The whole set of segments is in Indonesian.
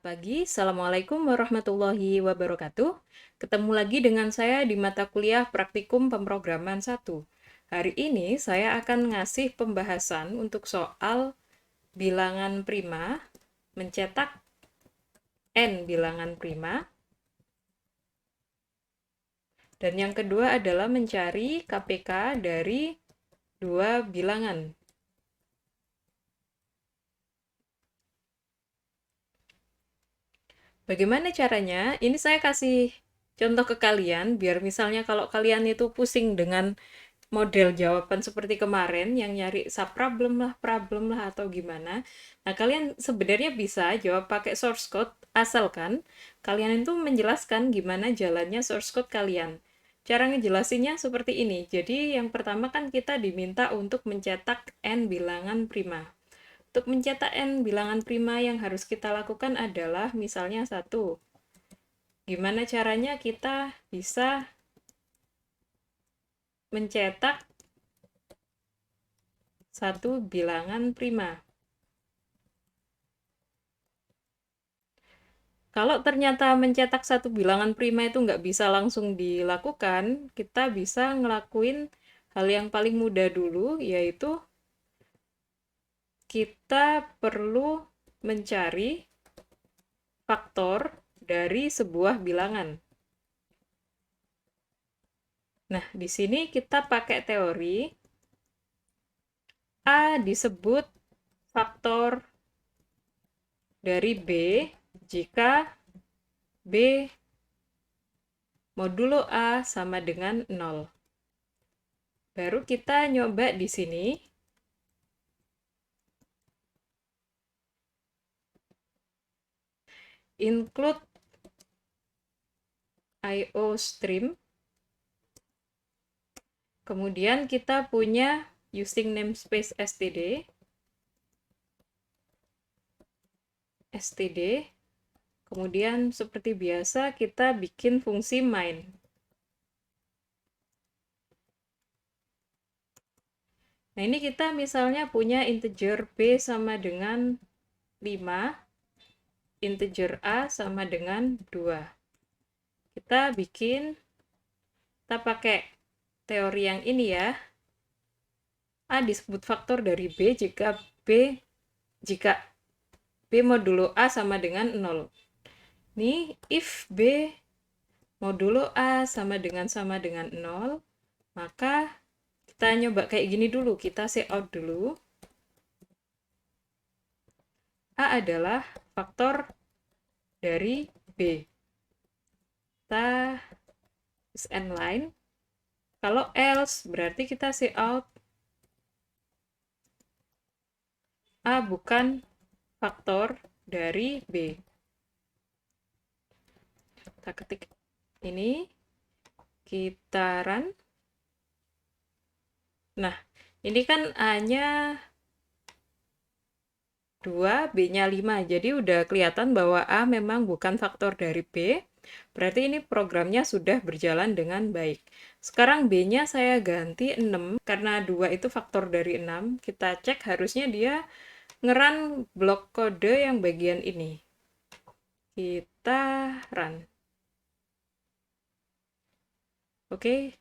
Selamat pagi, Assalamualaikum warahmatullahi wabarakatuh. Ketemu lagi dengan saya di mata kuliah Praktikum Pemrograman 1. Hari ini saya akan ngasih pembahasan untuk soal bilangan prima, mencetak n bilangan prima, dan yang kedua adalah mencari KPK dari dua bilangan. Bagaimana caranya? Ini saya kasih contoh ke kalian, biar misalnya kalau kalian itu pusing dengan model jawaban seperti kemarin yang nyari sub problem lah atau gimana. Nah, kalian sebenarnya bisa jawab pakai source code asalkan kalian itu menjelaskan gimana jalannya source code kalian. Cara ngejelasinnya seperti ini. Jadi, yang pertama kan kita diminta untuk mencetak n bilangan prima. Untuk mencetak n bilangan prima yang harus kita lakukan adalah misalnya satu. Gimana caranya kita bisa mencetak satu bilangan prima. Kalau ternyata mencetak satu bilangan prima itu nggak bisa langsung dilakukan, kita bisa ngelakuin hal yang paling mudah dulu, yaitu kita perlu mencari faktor dari sebuah bilangan. Nah, di sini kita pakai teori A disebut faktor dari B jika B modulo A sama dengan 0. Baru kita nyoba di sini. Include IO stream. Kemudian kita punya using namespace std. Kemudian seperti biasa kita bikin fungsi main. Nah, ini kita misalnya punya integer B sama dengan 5, integer A sama dengan 2. Kita pakai teori yang ini ya. A disebut faktor dari B jika B modulo A sama dengan 0. Nih, if B modulo A sama dengan 0, maka kita nyoba kayak gini dulu. Kita say out dulu. A adalah faktor dari B. Kita end line. Kalau else, berarti kita say out A bukan faktor dari B. Kita ketik ini, kita run. Nah, ini kan A-nya 2, B-nya 5. Jadi udah kelihatan bahwa A memang bukan faktor dari B. Berarti ini programnya sudah berjalan dengan baik. Sekarang B-nya saya ganti 6, karena 2 itu faktor dari 6. Kita cek harusnya dia ngerun blok kode yang bagian ini. Kita run. Oke,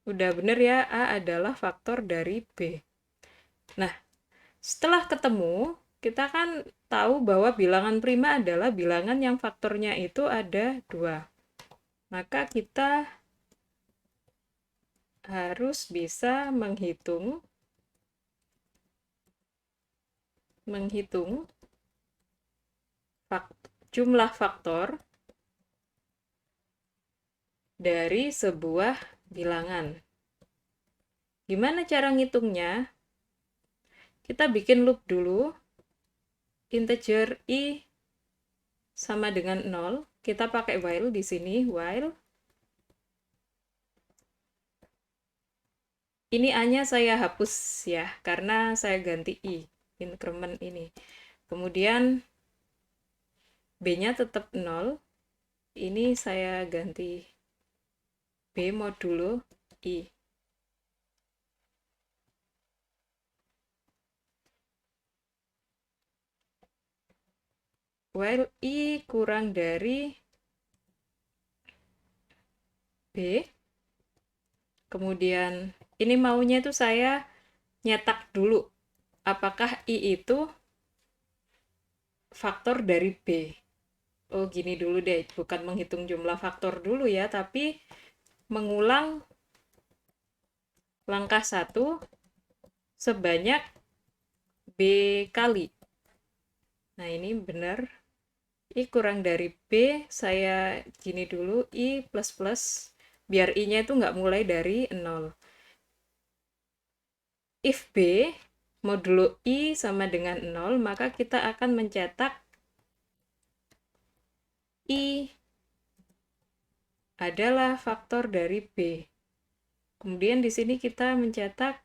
udah bener ya, A adalah faktor dari B. Nah, setelah ketemu, kita kan tahu bahwa bilangan prima adalah bilangan yang faktornya itu ada 2. Maka kita harus bisa menghitung jumlah faktor dari sebuah bilangan. Gimana cara ngitungnya? Kita bikin loop dulu. Integer i sama dengan 0. Kita pakai while di sini, while. Ini A-nya saya hapus ya, karena saya ganti i, increment ini. Kemudian B-nya tetap 0. Ini saya ganti B modulo I. while I kurang dari B. Kemudian ini maunya itu saya nyetak dulu apakah I itu faktor dari B. Oh, gini dulu deh, bukan menghitung jumlah faktor dulu ya, tapi mengulang langkah 1 sebanyak B kali. Nah, ini benar. I kurang dari B, saya gini dulu, I plus plus, biar I-nya itu nggak mulai dari 0. If B modulo I sama dengan 0, maka kita akan mencetak I adalah faktor dari B. Kemudian di sini kita mencetak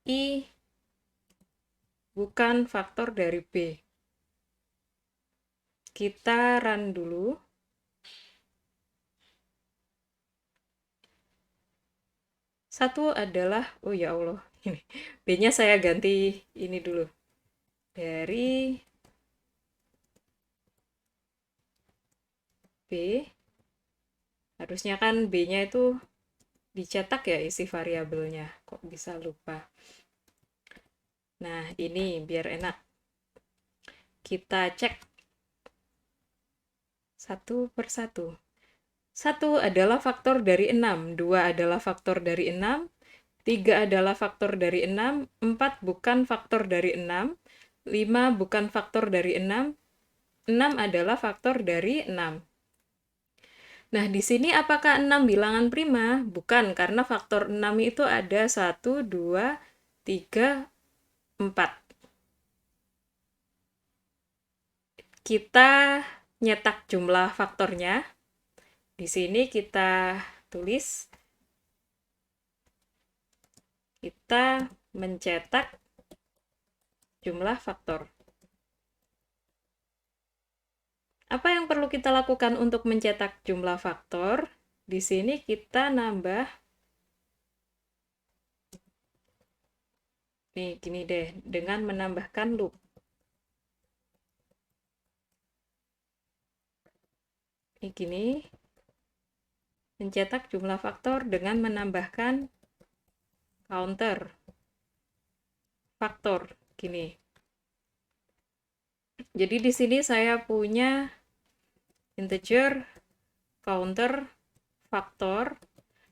I bukan faktor dari B. Kita run dulu. Satu adalah, oh ya Allah, ini B-nya saya ganti ini dulu. Dari B, harusnya kan B-nya itu dicetak ya isi variabelnya. Kok bisa lupa? Nah, ini biar enak. Kita cek satu per satu. 1 adalah faktor dari 6, 2 adalah faktor dari 6, 3 adalah faktor dari 6, 4 bukan faktor dari 6, 5 bukan faktor dari 6, 6 adalah faktor dari 6. Nah, di sini apakah 6 bilangan prima? Bukan, karena faktor 6 itu ada 1, 2, 3, 4. Kita nyetak jumlah faktornya. Di sini kita tulis, kita mencetak jumlah faktor. Apa yang perlu kita lakukan untuk mencetak jumlah faktor? Di sini kita nambah, nih gini deh, dengan menambahkan loop. Ini gini, mencetak jumlah faktor dengan menambahkan counter faktor, gini. Jadi di sini saya punya integer, counter, faktor,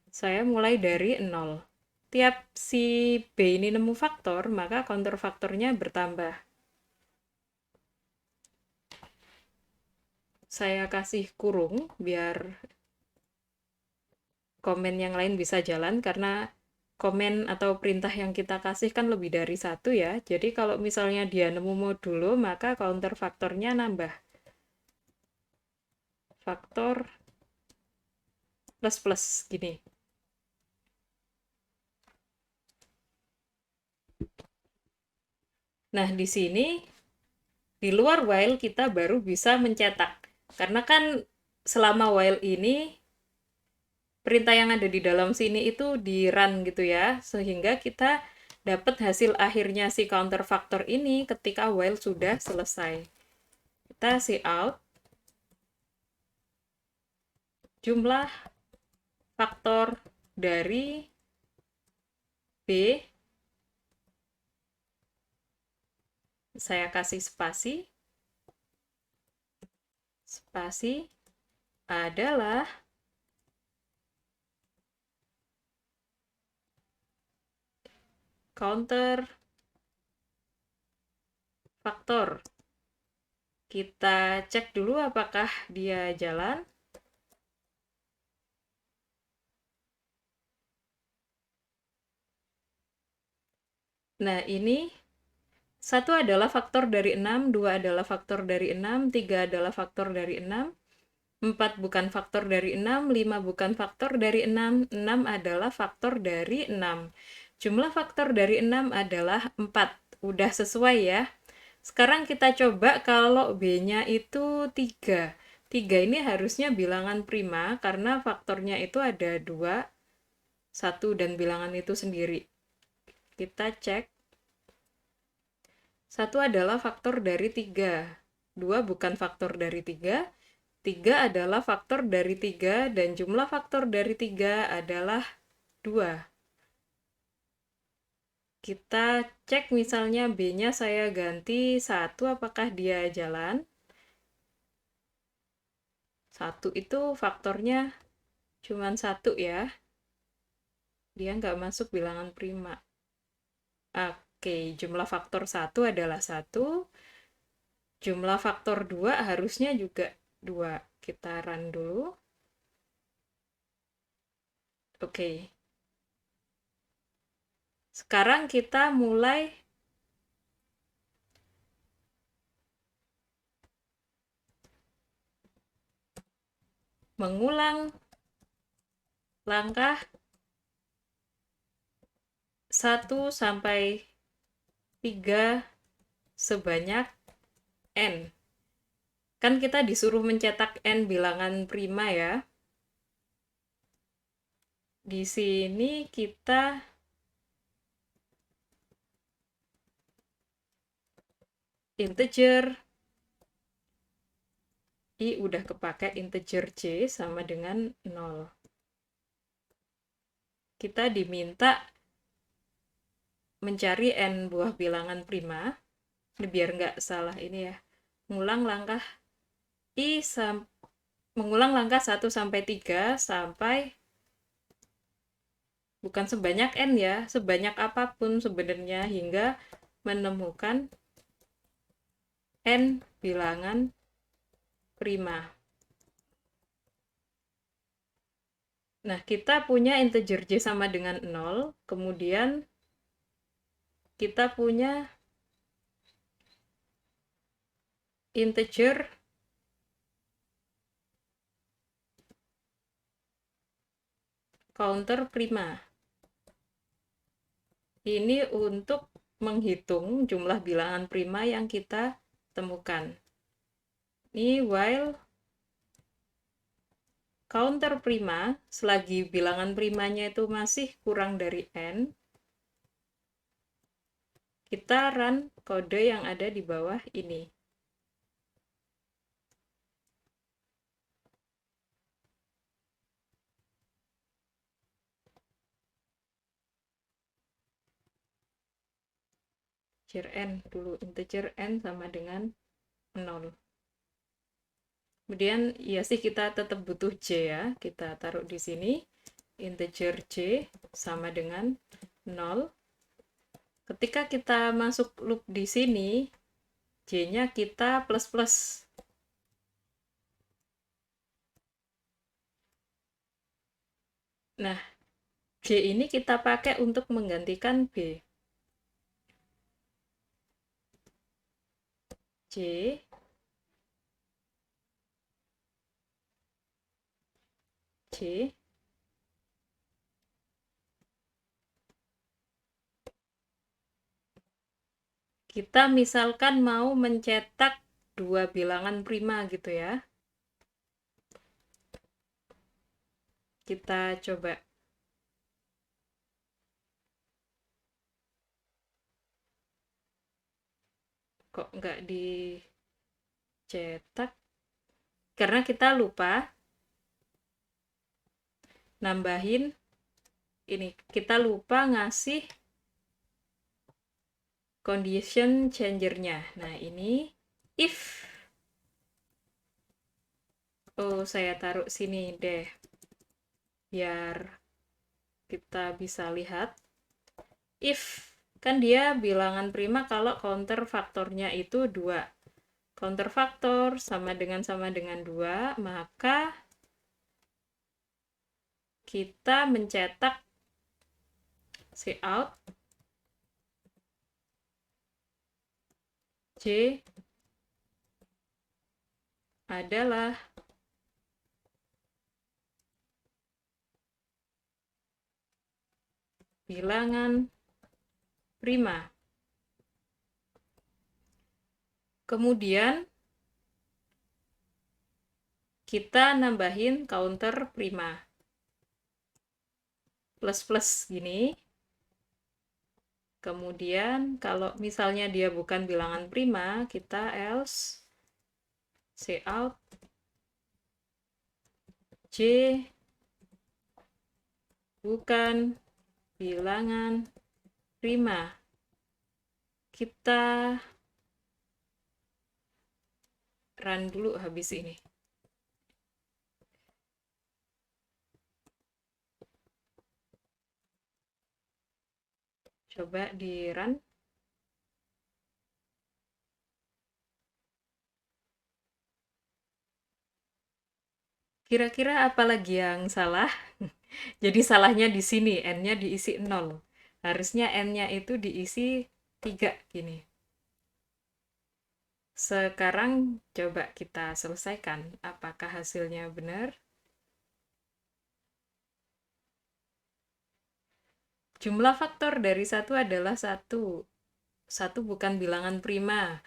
saya mulai dari 0. Tiap si B ini nemu faktor, maka counter faktornya bertambah. Saya kasih kurung biar komen yang lain bisa jalan, karena komen atau perintah yang kita kasih kan lebih dari satu ya. Jadi kalau misalnya dia nemu modulo, maka counter faktornya nambah. Faktor plus gini. Nah, di sini di luar while kita baru bisa mencetak. Karena kan selama while ini perintah yang ada di dalam sini itu di run gitu ya, sehingga kita dapat hasil akhirnya si counter faktor ini ketika while sudah selesai. Kita cout jumlah faktor dari B, saya kasih spasi adalah counter faktor. Kita cek dulu apakah dia jalan. Nah, ini 1 adalah faktor dari 6, 2 adalah faktor dari 6, 3 adalah faktor dari 6, 4 bukan faktor dari 6, 5 bukan faktor dari 6, 6 adalah faktor dari 6. Jumlah faktor dari 6 adalah 4. Udah sesuai ya. Sekarang kita coba kalau B-nya itu 3. 3 ini harusnya bilangan prima karena faktornya itu ada 2, 1 dan bilangan itu sendiri. Kita cek. 1 adalah faktor dari 3. 2 bukan faktor dari 3. 3 adalah faktor dari 3 dan jumlah faktor dari 3 adalah 2. Kita cek misalnya B-nya saya ganti 1, apakah dia jalan? 1 itu faktornya cuma 1 ya. Dia nggak masuk bilangan prima. Oke, jumlah faktor 1 adalah 1. Jumlah faktor 2 harusnya juga 2. Kita run dulu. Oke. Sekarang kita mulai mengulang langkah 1 sampai 3 sebanyak N. Kan kita disuruh mencetak N bilangan prima ya. Di sini kita integer I udah kepake integer C sama dengan 0. Kita diminta mencari N buah bilangan prima. Ini biar nggak salah ini ya. Mengulang langkah mengulang langkah 1 sampai 3 sampai bukan sebanyak N ya, sebanyak apapun sebenarnya hingga menemukan N bilangan prima. Nah, kita punya integer J sama dengan 0, kemudian kita punya integer counter prima. Ini untuk menghitung jumlah bilangan prima yang kita temukan. Ini while counter prima, selagi bilangan primanya itu masih kurang dari N, kita run kode yang ada di bawah ini. Integer N dulu, integer N sama dengan 0. Kemudian ya sih kita tetap butuh J ya, kita taruh di sini. Integer J sama dengan 0. Ketika kita masuk loop di sini, J-nya kita plus-plus. Nah, J ini kita pakai untuk menggantikan B. J J kita misalkan mau mencetak 2 bilangan prima gitu ya. Kita coba. Kok nggak dicetak? Karena kita lupa nambahin ini. Kita lupa ngasih condition changer-nya. Nah, ini if. Oh, saya taruh sini deh. Biar kita bisa lihat. If, kan dia bilangan prima kalau counter faktornya itu 2. Counter faktor sama dengan 2, maka kita mencetak cout J adalah bilangan prima. Kemudian kita nambahin counter prima. Plus-plus gini. Kemudian kalau misalnya dia bukan bilangan prima, kita else cout J bukan bilangan prima. Kita run dulu habis ini. Coba di run. Kira-kira apa lagi yang salah? Jadi salahnya di sini, n-nya diisi 0. Harusnya n-nya itu diisi 3 gini. Sekarang coba kita selesaikan. Apakah hasilnya benar? Jumlah faktor dari 1 adalah 1. 1 bukan bilangan prima.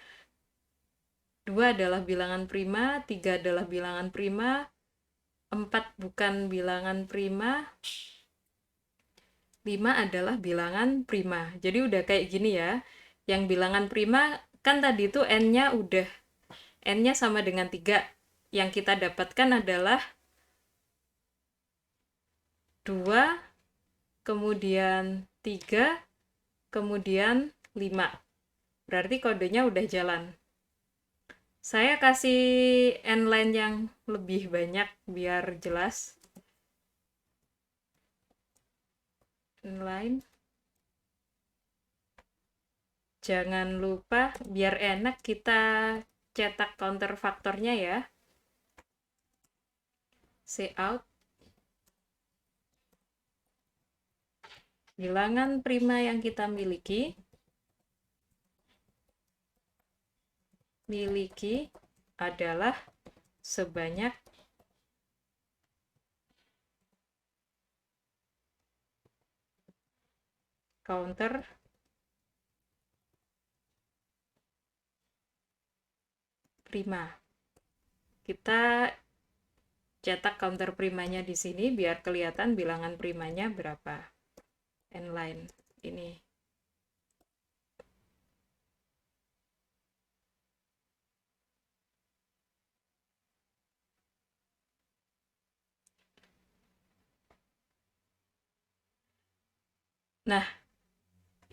2 adalah bilangan prima, 3 adalah bilangan prima, 4 bukan bilangan prima, 5 adalah bilangan prima. Jadi udah kayak gini ya. Yang bilangan prima kan tadi tuh n-nya udah n-nya sama dengan 3. Yang kita dapatkan adalah 2, kemudian 3, kemudian 5. Berarti kodenya udah jalan. Saya kasih n-line yang lebih banyak biar jelas. N-line. Jangan lupa, biar enak kita cetak counter faktornya ya. Cout. Bilangan prima yang kita miliki adalah sebanyak counter prima. Kita cetak counter primanya di sini biar kelihatan bilangan primanya berapa. N-line ini. Nah,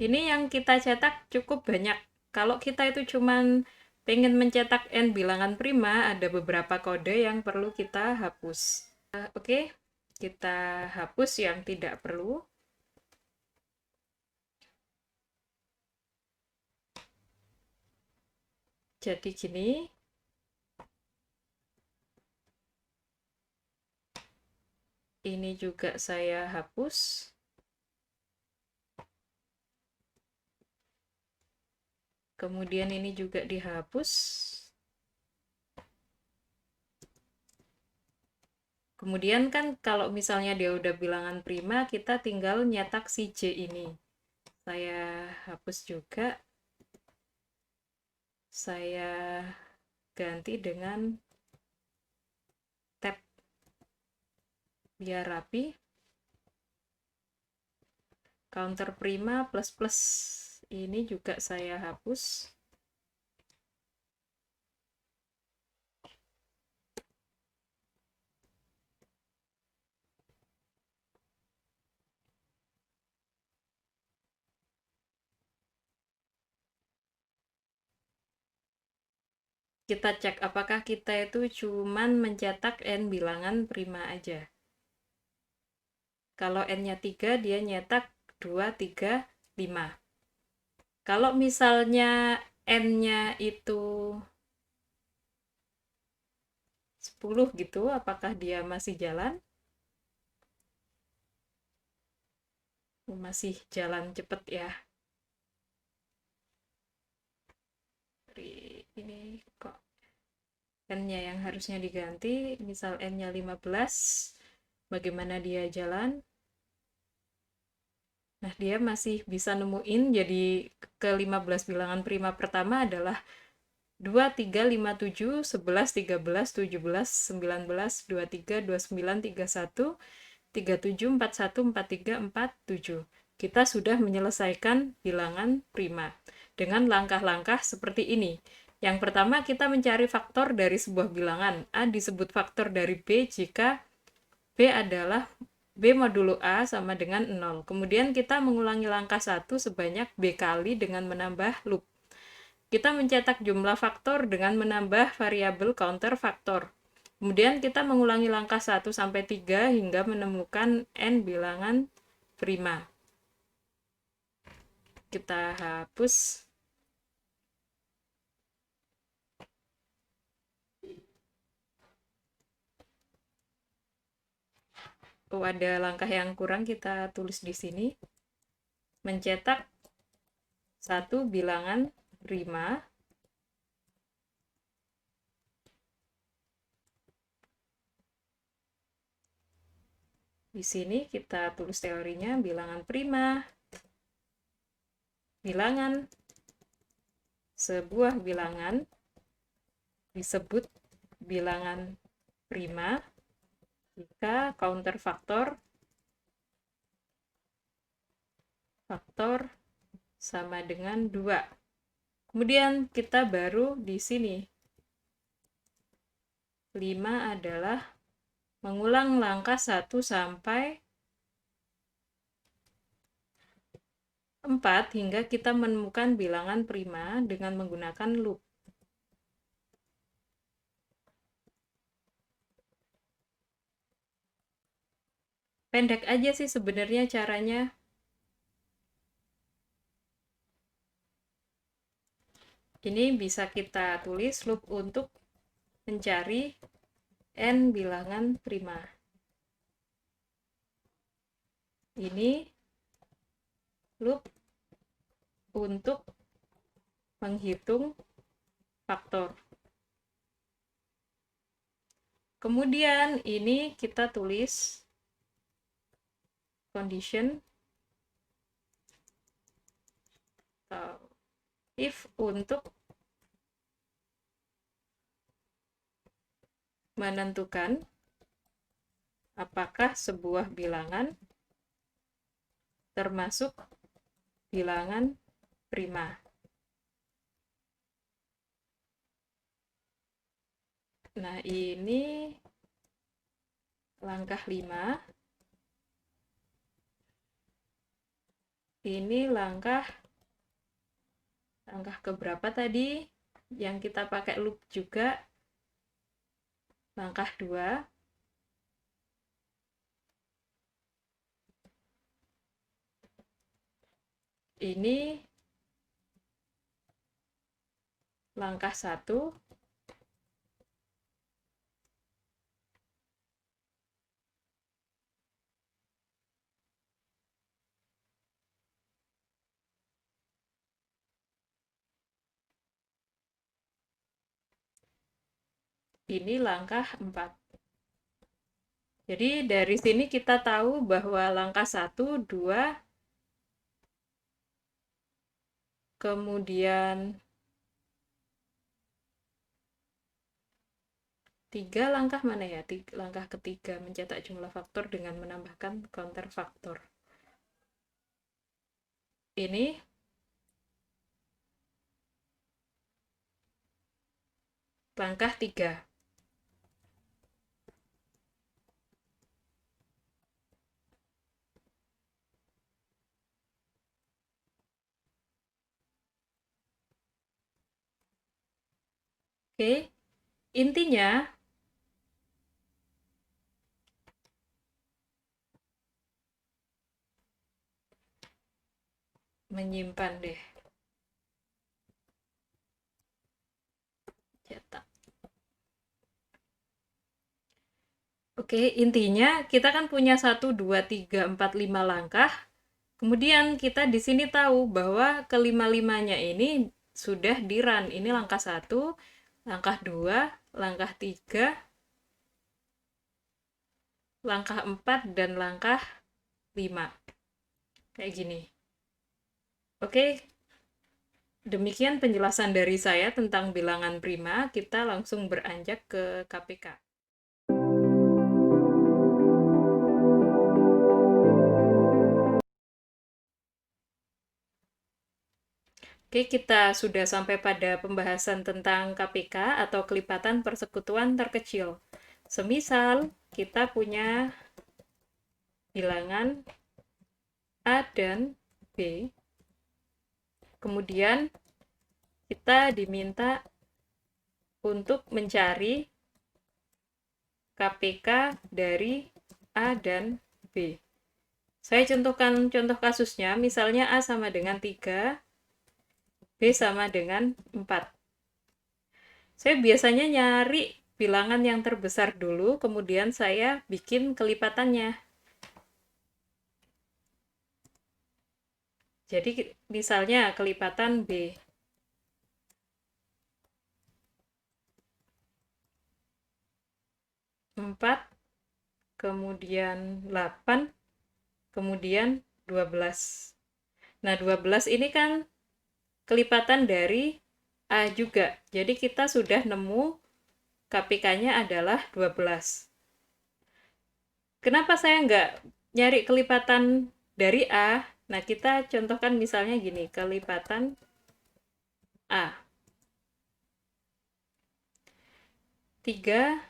ini yang kita cetak cukup banyak. Kalau kita itu cuman pengen mencetak n bilangan prima, ada beberapa kode yang perlu kita hapus. Oke, kita hapus yang tidak perlu. Jadi gini. Ini juga saya hapus. Kemudian ini juga dihapus. Kemudian kan kalau misalnya dia udah bilangan prima, kita tinggal nyetak si J ini. Saya hapus juga. Saya ganti dengan tab biar rapi. Counter prima plus plus ini juga saya hapus. Kita cek apakah kita itu cuman mencetak n bilangan prima aja. Kalau n-nya 3, dia nyetak 2, 3, 5. Kalau misalnya n-nya itu 10 gitu, apakah dia masih jalan? Masih jalan cepet ya. Ini kok n-nya yang harusnya diganti, misal n-nya 15, bagaimana dia jalan? Nah, dia masih bisa nemuin, jadi ke-15 bilangan prima pertama adalah 2, 3, 5, 7, 11, 13, 17, 19, 23, 29, 31, 37, 41, 43, 47. kita sudah menyelesaikan bilangan prima dengan langkah-langkah seperti ini. Yang pertama, kita mencari faktor dari sebuah bilangan. A disebut faktor dari B jika B adalah B modulo A sama dengan 0. Kemudian kita mengulangi langkah 1 sebanyak B kali dengan menambah loop. Kita mencetak jumlah faktor dengan menambah variabel counter faktor. Kemudian kita mengulangi langkah 1 sampai 3 hingga menemukan n bilangan prima. Kita hapus. Oh, ada langkah yang kurang, kita tulis di sini. Mencetak satu bilangan prima di sini kita tulis teorinya. Bilangan prima, bilangan, sebuah bilangan disebut bilangan prima jika counter faktor sama dengan 2. Kemudian kita baru di sini 5 adalah mengulang langkah 1 sampai 4 hingga kita menemukan bilangan prima dengan menggunakan loop. Pendek aja sih sebenarnya caranya. Ini bisa kita tulis loop untuk mencari n bilangan prima. Ini loop untuk menghitung faktor. Kemudian ini kita tulis condition atau if untuk menentukan apakah sebuah bilangan termasuk bilangan prima. Nah, ini langkah 5. Ini langkah keberapa tadi? Yang kita pakai loop juga. Langkah 2. Ini langkah 1. Ini langkah 4. Jadi dari sini kita tahu bahwa langkah 1, 2, kemudian 3 langkah mana ya? Langkah ketiga mencetak jumlah faktor dengan menambahkan counter faktor. Ini langkah 3. Oke, intinya menyimpan deh. Cetak. Oke, intinya kita kan punya 1, 2, 3, 4, 5 langkah. Kemudian kita di sini tahu bahwa kelima-limanya ini sudah di-run. Ini langkah 1, langkah 2, langkah 3, langkah 4, dan langkah 5. Kayak gini. Oke, demikian penjelasan dari saya tentang bilangan prima. Kita langsung beranjak ke KPK. Oke, kita sudah sampai pada pembahasan tentang KPK atau kelipatan persekutuan terkecil. Semisal kita punya bilangan A dan B, kemudian kita diminta untuk mencari KPK dari A dan B. Saya contohkan contoh kasusnya, misalnya A sama dengan 3, B sama dengan 4. Saya biasanya nyari bilangan yang terbesar dulu, kemudian saya bikin kelipatannya. Jadi misalnya kelipatan B. 4, kemudian 8, kemudian 12. Nah, 12 ini kan kelipatan dari A juga. Jadi kita sudah nemu KPK-nya adalah 12. Kenapa saya nggak nyari kelipatan dari A? Nah, kita contohkan misalnya gini, kelipatan A. 3,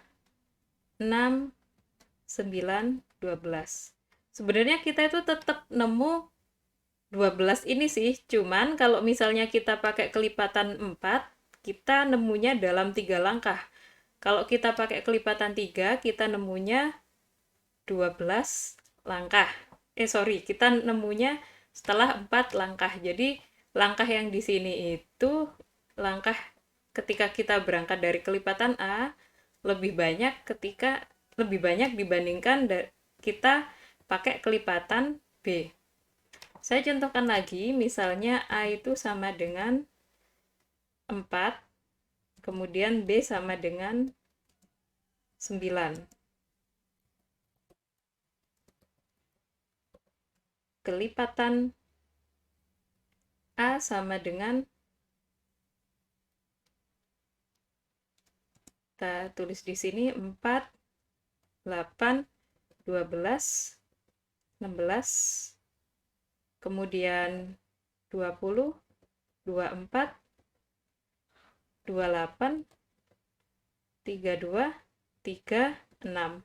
6, 9, 12. Sebenarnya kita itu tetap nemu 12 ini sih, cuman kalau misalnya kita pakai kelipatan 4, kita nemunya dalam 3 langkah. Kalau kita pakai kelipatan 3, kita nemunya 12 langkah. Kita nemunya setelah 4 langkah. Jadi langkah yang di sini itu langkah ketika kita berangkat dari kelipatan A lebih banyak dibandingkan kita pakai kelipatan B. Saya contohkan lagi, misalnya A itu sama dengan 4, kemudian B sama dengan 9. Kelipatan A sama dengan, kita tulis di sini 4, 8, 12, 16, kemudian 20, 24, 28, 32, 36.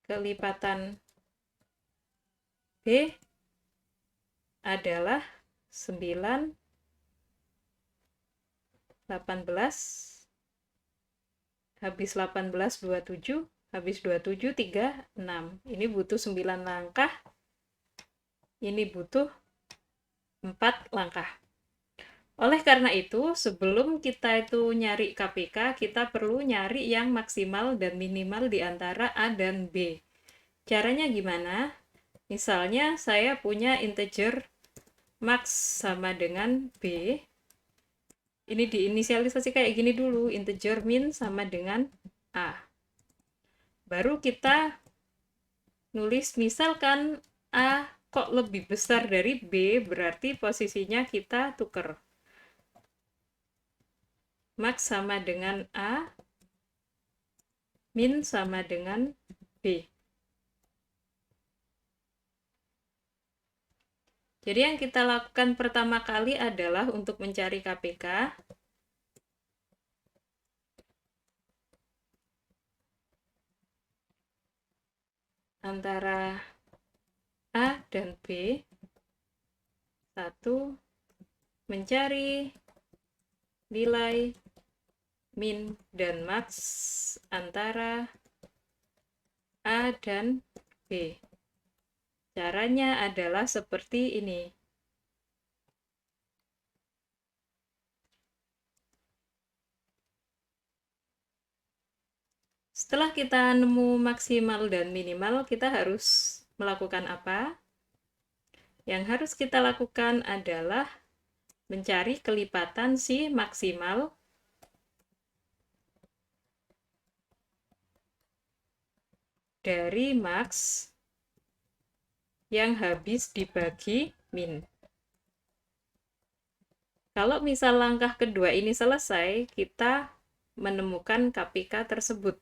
Kelipatan B adalah 9, 18, habis 18, 27, habis 27, 36. Ini butuh 9 langkah, ini butuh 4 langkah. Oleh karena itu, sebelum kita itu nyari KPK, kita perlu nyari yang maksimal dan minimal di antara A dan B. Caranya gimana? Misalnya saya punya integer max sama dengan B. Ini diinisialisasi kayak gini dulu, integer min sama dengan A. Baru kita nulis misalkan A kok lebih besar dari B, berarti posisinya kita tuker. Max sama dengan A, min sama dengan B. Jadi yang kita lakukan pertama kali adalah untuk mencari KPK. Antara A dan B. 1, mencari nilai min dan max antara A dan B. Caranya adalah seperti ini. Setelah kita nemu maksimal dan minimal, kita harus melakukan apa? Yang harus kita lakukan adalah mencari kelipatan si maksimal dari max yang habis dibagi min. Kalau misal langkah kedua ini selesai, kita menemukan KPK tersebut.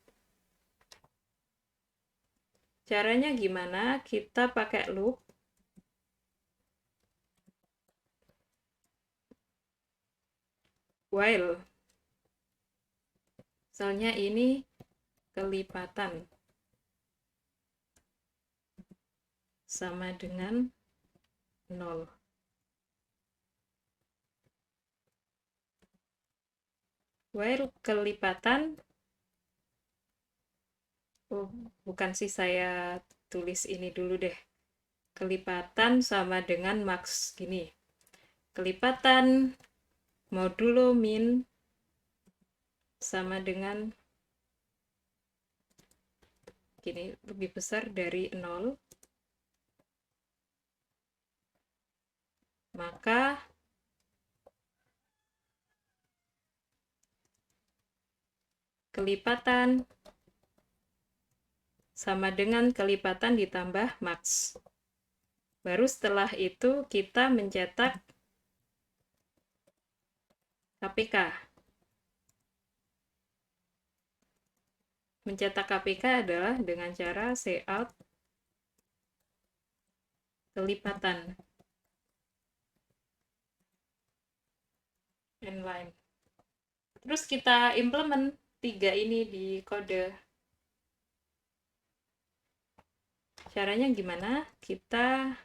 Caranya gimana? Kita pakai loop. while. Misalnya ini kelipatan sama dengan 0. While kelipatan, oh bukan sih, saya tulis ini dulu deh. Kelipatan sama dengan max, gini. Kelipatan modulo min sama dengan gini, lebih besar dari 0, maka kelipatan sama dengan kelipatan ditambah max. Baru setelah itu kita mencetak KPK. Mencetak KPK adalah dengan cara cout kelipatan inline. Terus kita implement 3 ini di kode. Caranya gimana? Kita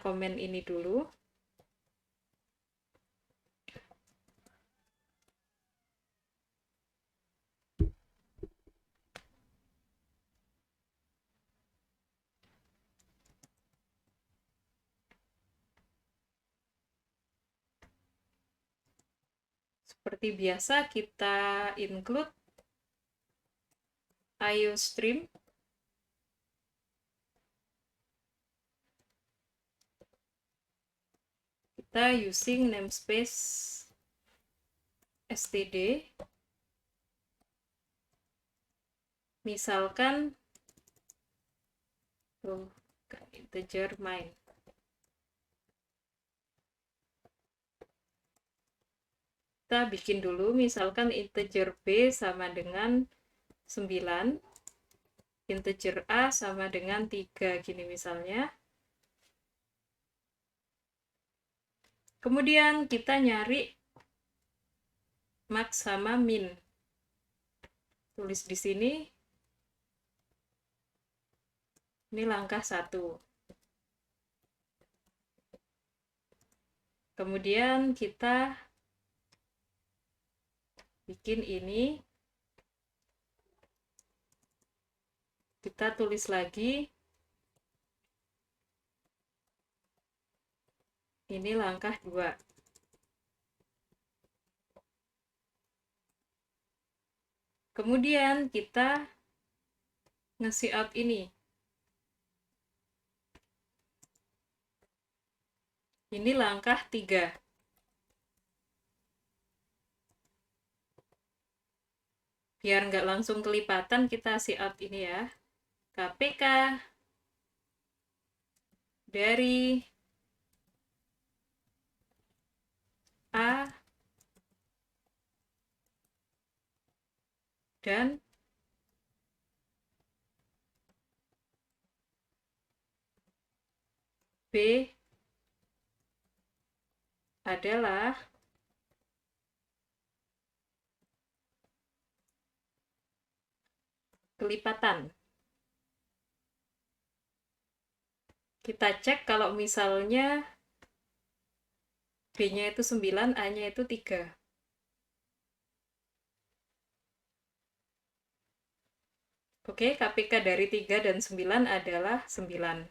komen ini dulu. Seperti biasa kita include IOStream. Kita using namespace std. Misalkan integer main. Kita bikin dulu, misalkan integer b sama dengan 9, integer a sama dengan 3, gini misalnya. Kemudian kita nyari max sama min. Tulis di sini. Ini langkah 1. Kemudian kita bikin ini. Kita tulis lagi. Ini langkah 2. Kemudian kita nge-cout ini. Ini langkah 3. Biar nggak langsung kelipatan, kita cout ini ya. KPK dari A dan B adalah kelipatan. Kita cek kalau misalnya B-nya itu 9, A-nya itu 3. Oke, KPK dari 3 dan 9 adalah 9.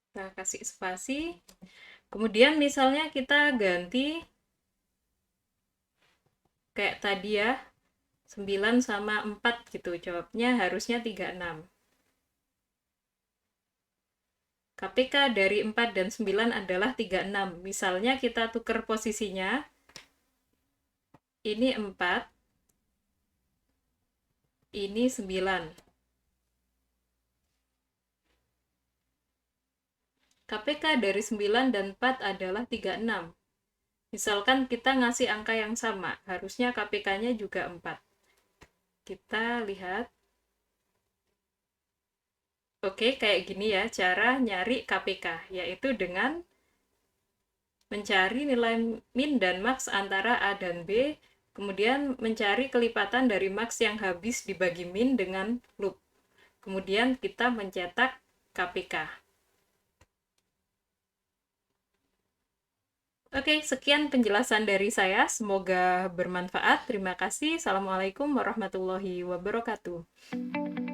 Kita kasih spasi. Kemudian misalnya kita ganti kayak tadi ya, 9 sama 4 gitu. Jawabnya harusnya 36. KPK dari 4 dan 9 adalah 36. Misalnya kita tukar posisinya. Ini 4. Ini 9. KPK dari 9 dan 4 adalah 36. Misalkan kita ngasih angka yang sama, harusnya KPK-nya juga 4. Kita lihat. Oke, kayak gini ya cara nyari KPK, yaitu dengan mencari nilai min dan max antara A dan B, kemudian mencari kelipatan dari max yang habis dibagi min dengan loop. Kemudian kita mencetak KPK. Oke, sekian penjelasan dari saya. Semoga bermanfaat. Terima kasih. Assalamualaikum warahmatullahi wabarakatuh.